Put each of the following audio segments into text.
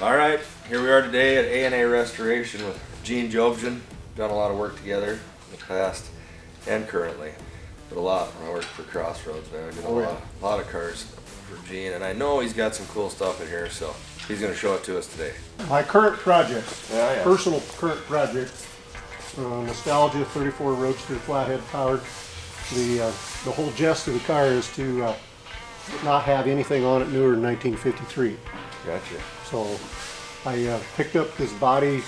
All right, here we are today at A&A Restoration with Gene Jobson. Done a lot of work together in the past and currently, but a lot. I worked for Crossroads, man. I did a lot of cars for Gene, and I know he's got some cool stuff in here, so he's going to show it to us today. My current project, personal current project, nostalgia 34 Roadster flathead powered. The whole gist of the car is to not have anything on it newer than 1953. Gotcha. So I picked up this body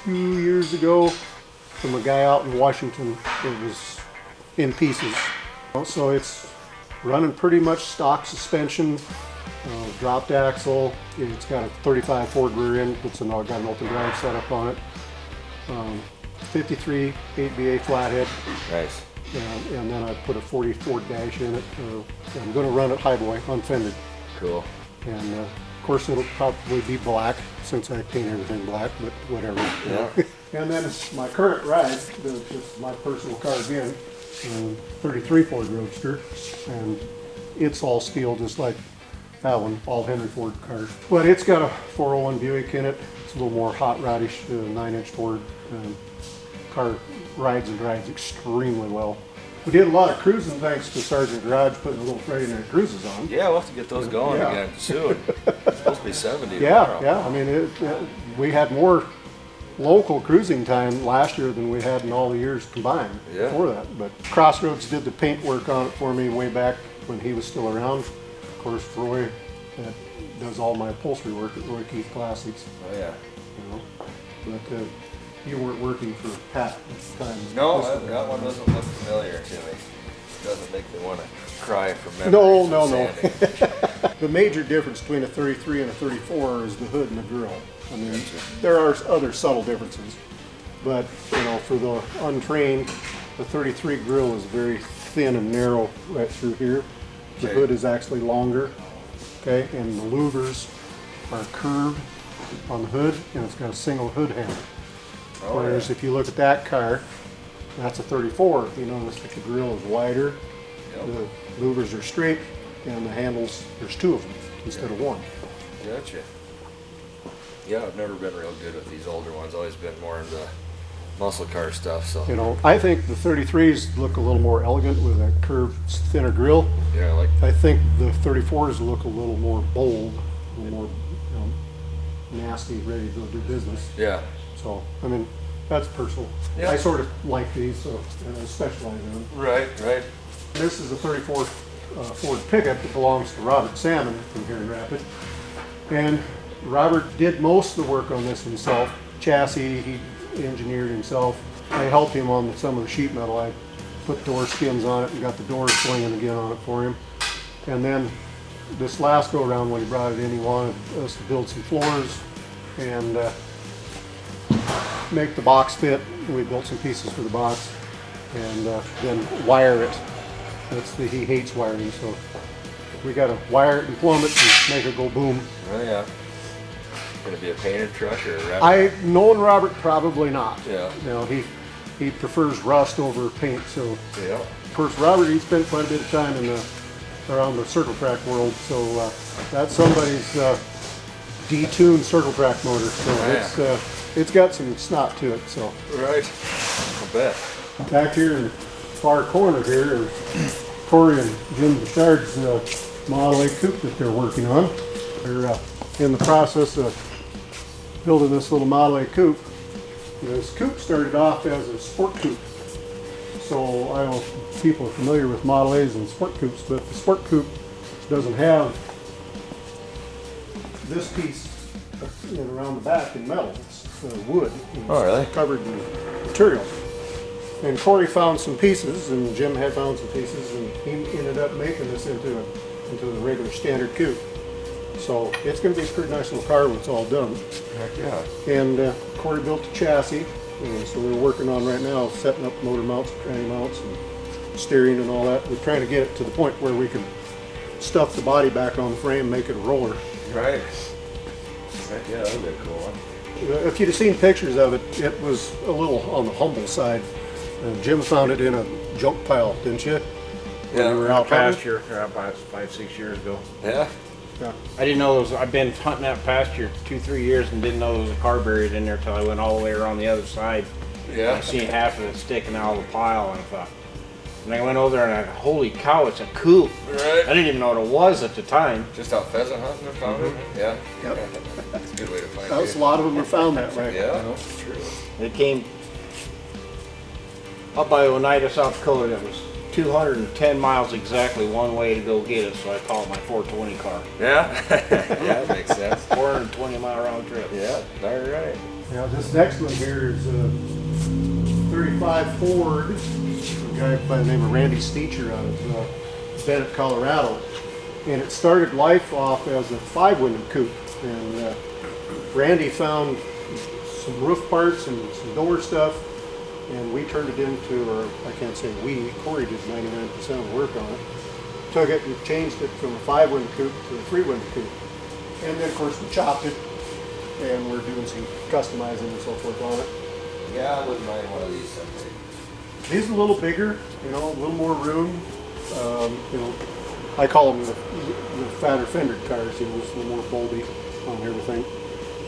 2 years ago from a guy out in Washington. It was in pieces. So it's running pretty much stock suspension, dropped axle. It's got a 35 Ford rear end. It's got an open drive setup on it. 53 8BA flathead. Nice. And then I put a 40 Ford dash in it. I'm going to run it highboy, unfended. Cool. And of course it'll probably be black since I paint everything black, but whatever. Yeah. And then my current ride, just my personal car again, 33 Ford Roadster, and it's all steel just like that one, all Henry Ford cars. But it's got a 401 Buick in it. It's a little more hot rodish, 9-inch Ford. Car rides and drives extremely well. We did a lot of cruising thanks to Sargent Garage putting a little Friday night cruises on. Yeah, we'll have to get those going again soon. It's supposed to be 70 Yeah, tomorrow. yeah. I mean, we had more local cruising time last year than we had in all the years combined before that. But Crossroads did the paint work on it for me way back when he was still around. Of course, Roy that does all my upholstery work at Roy Keith Classics. Oh yeah. But you weren't working for Pat at the time. No, that one doesn't look familiar to me. It doesn't make me want to cry from memories. No. The major difference between a 33 and a 34 is the hood and the grill. I mean, there are other subtle differences, but for the untrained, the 33 grill is very thin and narrow right through here. The hood is actually longer, and the louvers are curved on the hood, and it's got a single hood handle. Whereas if you look at that car, that's a 34. You notice that the grill is wider, the louvers are straight, and the handles, there's two of them instead of one. Gotcha. Yeah, I've never been real good with these older ones. Always been more into muscle car stuff. So I think the 33s look a little more elegant with a curved, thinner grill. Yeah, I think the 34s look a little more bold, a little more nasty, ready to do business. Yeah. So, I mean, that's personal. Yeah. I sort of like these, so I specialize in them. Right. This is a 34 Ford pickup that belongs to Robert Salmon from here in Rapid. And Robert did most of the work on this himself. Chassis, he engineered himself. I helped him on some of the sheet metal. I put door skins on it and got the doors swinging again on it for him. And then this last go around when he brought it in, he wanted us to build some floors and make the box fit. We built some pieces for the box and then wire it. He hates wiring, so we got to wire it and plumb it and make it go boom. Oh yeah. Going to be a painted truck or a wrap? Knowing Robert, probably not. Yeah. He prefers rust over paint. So of course, Robert, he spent quite a bit of time around the circle track world. So that's somebody's detuned circle track motor. So it's got some snot to it. So right. I'll bet. Back here in the far corner here is Corey and Jim Bouchard's Model A Coupe that they're working on. They're in the process of building this little Model A Coupe. This coupe started off as a sport coupe. So I don't know if people are familiar with Model A's and sport coupes, but the sport coupe doesn't have this piece around the back in metal. It's wood. It's covered in material. And Corey found some pieces, and Jim had found some pieces, and he ended up making this into the regular standard coupe. So it's going to be a pretty nice little car when it's all done. Heck yeah. And Corey built the chassis, so we're working on right now setting up motor mounts, tranny mounts, and steering and all that. We're trying to get it to the point where we can stuff the body back on the frame, make it a roller. Right. Heck yeah, that would be a cool one. If you'd have seen pictures of it, it was a little on the humble side. Jim found it in a junk pile, didn't you? Yeah, we were out pasture about 5-6 years ago. Yeah. Yeah. I didn't know there was, I've been hunting that pasture 2-3 years and didn't know there was a car buried in there till I went all the way around the other side. Yeah. I seen half of it sticking out of the pile, and I thought, and I went over there and I, holy cow, it's a Coupe. Right. I didn't even know what it was at the time. Just out pheasant hunting and found it? Yeah. Yep. That's a good way to find A it. lot of them are found that way. Yeah, You know? true. It came up by Oneida, South Dakota. It was 210 miles exactly one way to go get it, so I call it my 420 car. Yeah. Yeah, that makes sense. 420-mile round trip. Yeah, darn right. Now this next one here is a 35 Ford, a guy by the name of Randy Steecher out of Bennett, Colorado. And it started life off as a 5-window coupe. And Randy found some roof parts and some door stuff, and we turned it into, or I can't say we, Corey did 99% of the work on it. Took it and changed it from a 5-window coupe to a 3-window coupe. And then of course we chopped it, and we're doing some customizing and so forth on it. Yeah, I wouldn't mind one of these someday. These are a little bigger, you know, a little more room. You know, I call them the fatter fendered cars, you know, it's a little more boldy on everything.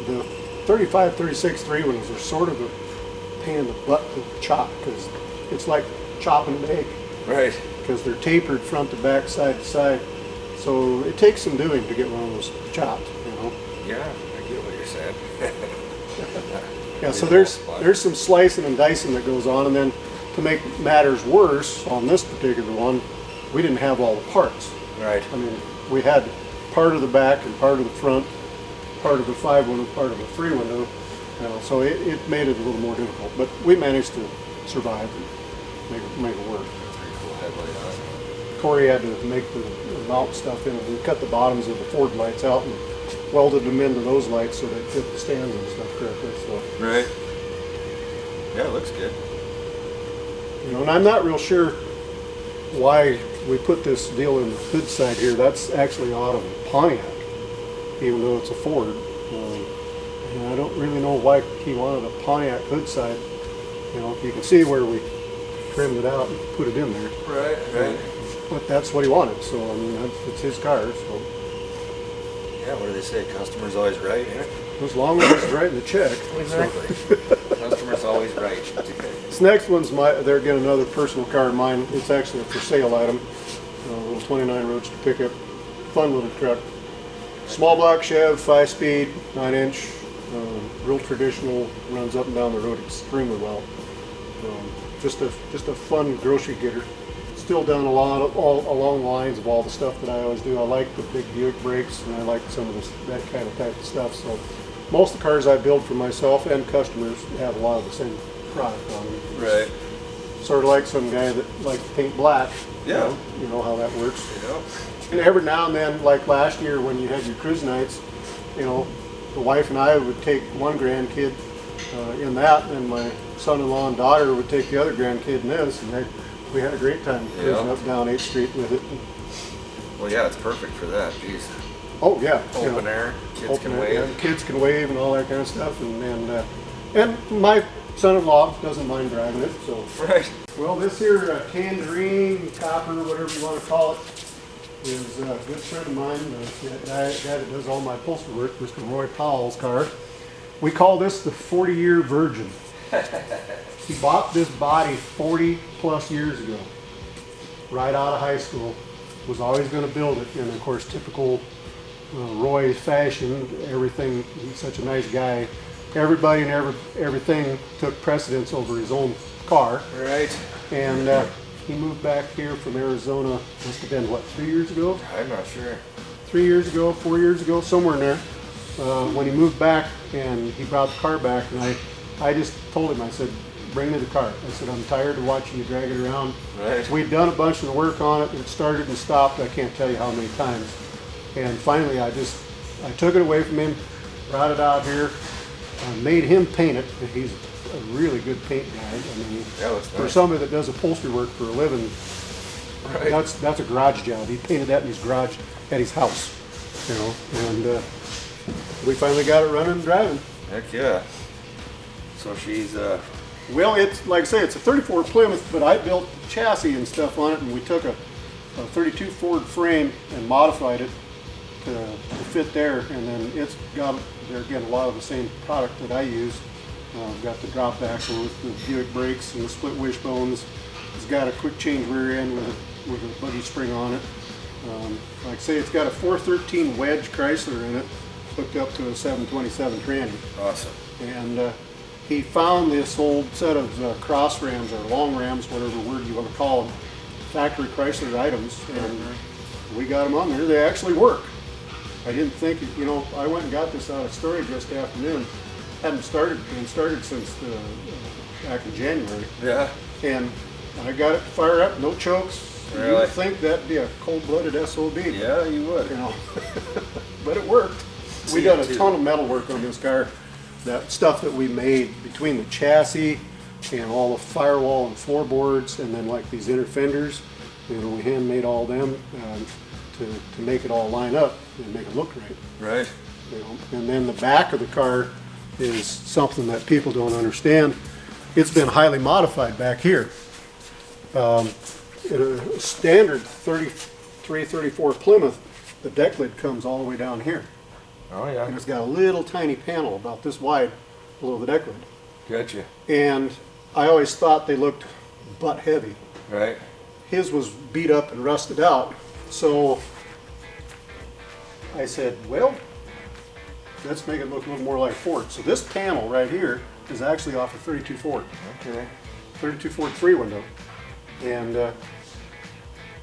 The 35, 36 3-winders are sort of a pain in the butt to chop, because it's like chopping an egg, Right. because they're tapered front to back, side to side. So it takes some doing to get one of those chopped, you know. Yeah, I get what you're saying. Yeah, so there's some slicing and dicing that goes on, and then to make matters worse on this particular one, we didn't have all the parts. Right. I mean, we had part of the back and part of the front, part of the 5-window, part of the 3-window, you know, so it made it a little more difficult, but we managed to survive and make it work. Pretty cool headlight on it. Corey had to make the mount stuff in it. We cut the bottoms of the Ford lights out and welded them into those lights so they fit the stands and stuff correctly. So, Right. Yeah, it looks good. you know, and I'm not real sure why we put this deal in the hood side here. That's actually out of a Pontiac, even though it's a Ford. And I don't really know why he wanted a Pontiac hood side. You know, you can see where we trimmed it out and put it in there. Right, right. But that's what he wanted, so I mean, it's his car, so Yeah, what do they say? Customer's always right, eh? as long as it's writing the check. Exactly. Customer's always right. This next one's they're again another personal car of mine. It's actually a for sale item. A little 29 Roadster pickup, fun little truck. Small block Chev, 5-speed, 9-inch, real traditional, runs up and down the road extremely well. Just a fun grocery getter. Still done a lot of, along the lines of all the stuff that I always do. I like the big Buick brakes, and I like some of that kind of type of stuff. So most of the cars I build for myself and customers have a lot of the same product on them. Right. Sort of like some guy that likes to paint black. Yeah. You know how that works. Yeah. And every now and then, like last year when you had your cruise nights, you know, the wife and I would take one grandkid in that, and my son-in-law and daughter would take the other grandkid in this, and we had a great time cruising up down 8th Street with it. Well, yeah, it's perfect for that. Jeez. Oh yeah, you Open know, air, kids open can air, wave. yeah, kids can wave and all that kind of stuff, and my son-in-law doesn't mind driving it. So, Right. well, this here Tangerine Copper, whatever you want to call it, is a good friend of mine, the guy that does all my upholstery work, Mr. Roy Powell's car. We call this the 40-year virgin. He bought this body 40 plus years ago, right out of high school. Was always going to build it, and of course, typical Roy fashion, everything. He's such a nice guy. Everybody and everything took precedence over his own car. Right. And he moved back here from Arizona. Must have been what, 3 years ago? I'm not sure. 3 years ago, 4 years ago, somewhere in there. When he moved back and he brought the car back, and I just told him, I said, bring me the car. I said, I'm tired of watching you drag it around. Right. We'd done a bunch of the work on it. It started and stopped, I can't tell you how many times. And finally, I took it away from him, brought it out here, made him paint it. He's a really good paint guy. I mean, Yeah, looks for nice. somebody that does upholstery work for a living, Right. that's a garage job. He painted that in his garage at his house, you know. And we finally got it running and driving. Heck yeah. So she's Well, it's like I say, it's a 34 Plymouth, but I built chassis and stuff on it, and we took a 32 Ford frame and modified it to fit there, and then it's got, they're getting a lot of the same product that I use. Got the drop axle with the Buick brakes and the split wishbones. It's got a quick change rear end with a buggy spring on it. Like I say, it's got a 413 wedge Chrysler in it, hooked up to a 727 tranny. Awesome. And he found this old set of cross rams or long rams, whatever word you want to call them, factory Chrysler items, and we got them on there. They actually work. I didn't think, you know, I went and got this out of storage yesterday afternoon. Hadn't been started since back in January. Yeah. And I got it to fire up, no chokes. Really? You would think that'd be a cold-blooded SOB. Yeah, you would. You know, but it worked. We See done it a too. ton of metal work on this car. That stuff that we made between the chassis and all the firewall and floorboards, and then like these inner fenders, you know, we hand made all them to make it all line up and make it look right. Right. You know? And then the back of the car is something that people don't understand. It's been highly modified back here. In a standard 33, 34 Plymouth, the deck lid comes all the way down here. Oh yeah. And it's got a little tiny panel about this wide below the deck lid. Gotcha. And I always thought they looked butt heavy. Right. His was beat up and rusted out. So I said, well, let's make it look a little more like Ford. So this panel right here is actually off a 32 Ford. Okay. 32 Ford 3 window. And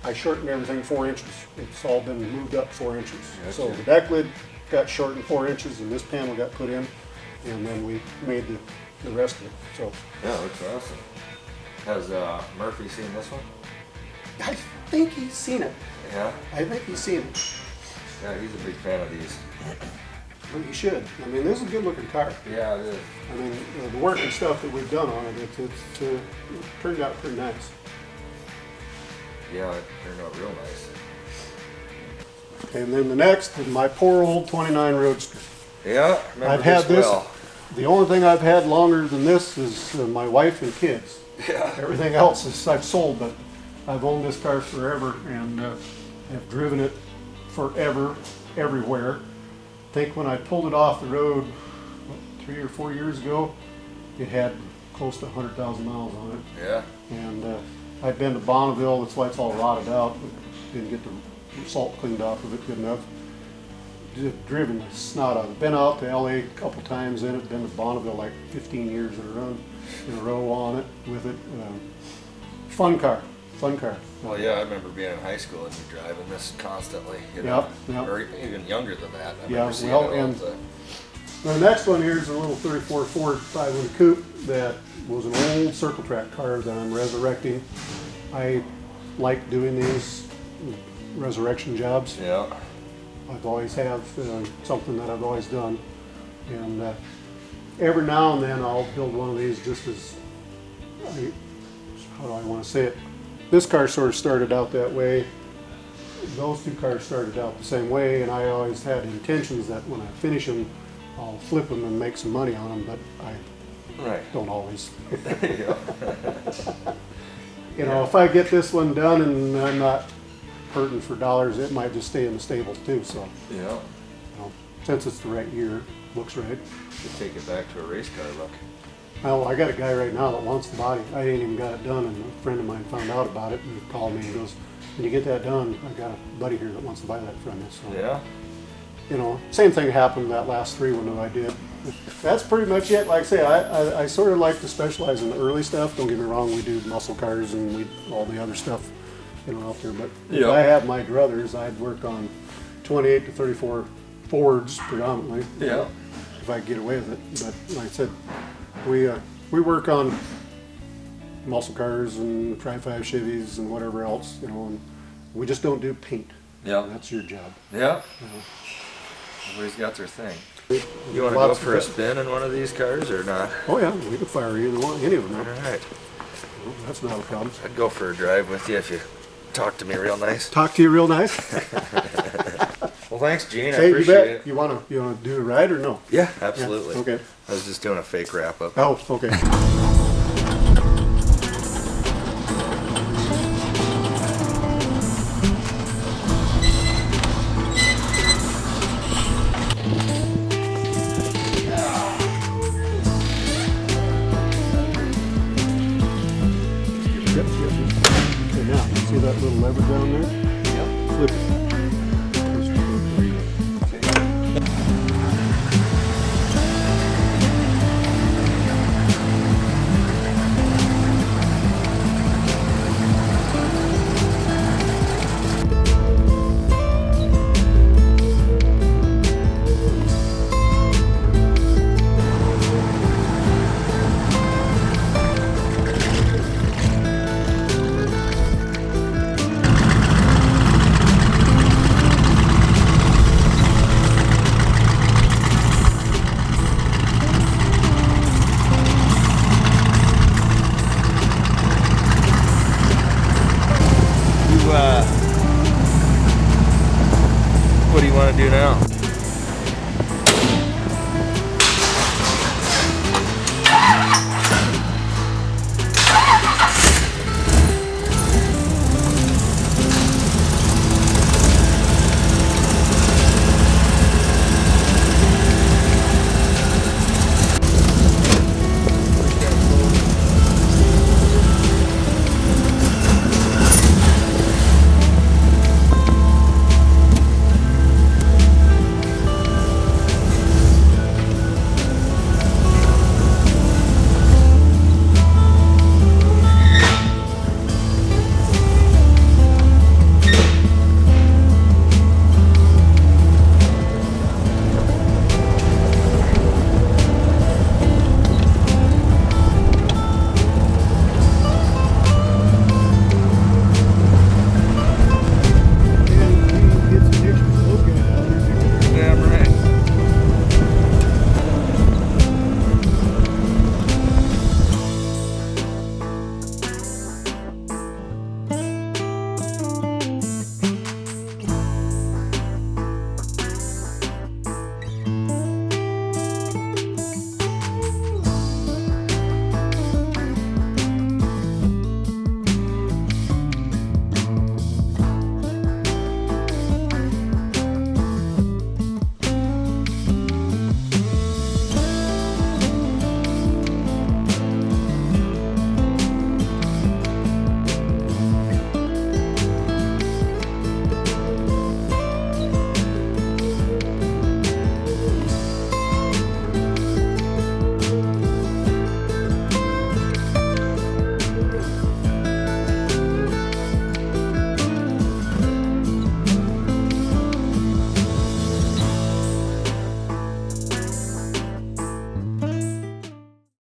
I shortened everything 4 inches. It's all been moved up 4 inches. Gotcha. So the deck lid got shortened 4 inches, and this panel got put in, and then we made the rest of it. So Yeah, looks awesome. Has Murphy seen this one? I think he's seen it. Yeah. I think he's seen it. Yeah, he's a big fan of these. Well, he should. I mean, this is a good looking car. Yeah, it is. I mean, the work and stuff that we've done on it, it's turned out pretty nice. Yeah, it turned out real nice. And then the next is my poor old 29 Roadster. Yeah, remember I've had this. well. The only thing I've had longer than this is my wife and kids. Yeah. Everything else is I've sold, but I've owned this car forever and have driven it forever, everywhere. I think when I pulled it off the road, what, 3 or 4 years ago, it had close to 100,000 miles on it. Yeah. And I'd been to Bonneville, that's why it's all rotted out. Didn't get the salt cleaned off of it good enough. Just driven the snot out of it. Been out to LA a couple times in it, been to Bonneville like 15 years in a row on it with it. Fun car. Well, yeah, I remember being in high school and you driving this constantly. You know, Yep. or even younger than that. I Yeah, remember seeing well, it all and the the next one here is a little 34 Ford 500 Coupe that was an old circle track car that I'm resurrecting. I like doing these resurrection jobs. Yeah. I've always have something that I've always done, and every now and then I'll build one of these just as, how do I want to say it? This car sort of started out that way. Those two cars started out the same way, and I always had intentions that when I finish them, I'll flip them and make some money on them, but I Right. don't always. Yeah. You know, if I get this one done and I'm not hurting for dollars, it might just stay in the stables too. So, Yeah. you know, since it's the right year, looks right. Could take it back to a race car look. Well, I got a guy right now that wants the body. I ain't even got it done, and a friend of mine found out about it and called me and goes, "When you get that done, I got a buddy here that wants to buy that from you." So, Yeah. you know, same thing happened that last 3 window I did. That's pretty much it. Like I say, I sort of like to specialize in the early stuff. Don't get me wrong, we do muscle cars and all the other stuff, you know, out there. But if Yeah. I had my druthers, I'd work on 28 to 34 Fords predominantly. Yeah. If I could get away with it. But like I said, we work on muscle cars and Tri-5 Chevys and whatever else, you know, and we just don't do paint. Yeah. That's your job. Yeah. You know. Everybody's got their thing. You want to go Lots of for a stuff. spin in one of these cars or not? Oh yeah, we can fire either one, any of them. All up. right. That's not a problem. I'd go for a drive with you if you talk to me real nice. Talk to you real nice. Well, thanks, Gene. I Hey, you appreciate bet. it. You wanna do a ride or no? Yeah, absolutely. Yeah, okay. I was just doing a fake wrap up. Oh, okay. Yep. Okay, now, you see that little lever down there? Yep. Flip it.